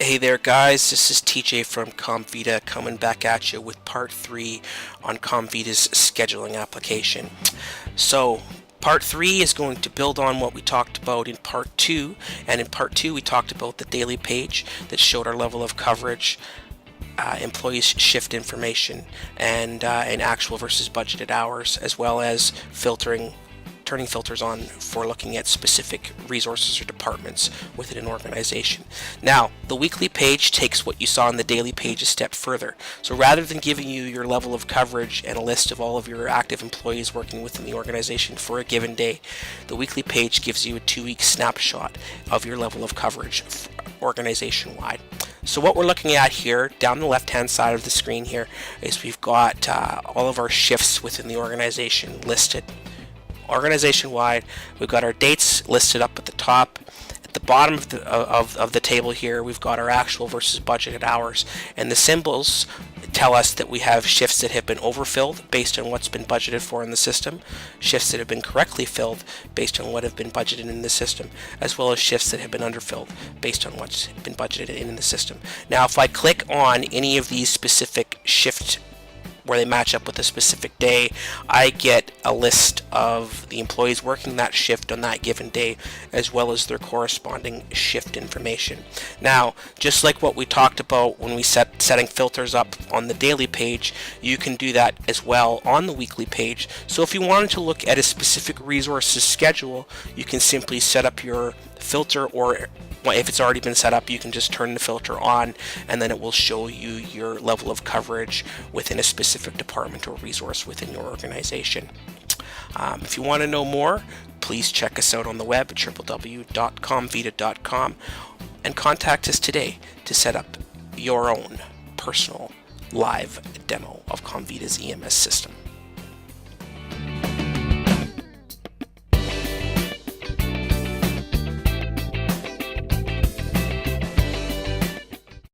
Hey there guys, this is TJ from ComVida coming back at you with part 3 on ComVida's scheduling application. So part 3 is going to build on what we talked about in part 2, and in part 2 we talked about the daily page that showed our level of coverage, employees shift information, and actual versus budgeted hours, as well as turning filters on for looking at specific resources or departments within an organization. Now, the weekly page takes what you saw in the daily page a step further. So rather than giving you your level of coverage and a list of all of your active employees working within the organization for a given day, the weekly page gives you a 2-week snapshot of your level of coverage organization-wide. So what we're looking at here down the left-hand side of the screen here is we've got all of our shifts within the organization listed. Organization-wide, we've got our dates listed up at the top. At the bottom of the table here, we've got our actual versus budgeted hours, and the symbols tell us that we have shifts that have been overfilled based on what's been budgeted for in the system, shifts that have been correctly filled based on what have been budgeted in the system, as well as shifts that have been underfilled based on what's been budgeted in the system. Now, if I click on any of these specific shift where they match up with a specific day, I get a list of the employees working that shift on that given day, as well as their corresponding shift information. Now, just like what we talked about when we setting filters up on the daily page, you can do that as well on the weekly page. So if you wanted to look at a specific resources schedule, you can simply set up your filter, or if it's already been set up, you can just turn the filter on, and then it will show you your level of coverage within a specific department or resource within your organization. If you want to know more, please check us out on the web at www.comvida.com and contact us today to set up your own personal live demo of ComVida's EMS system.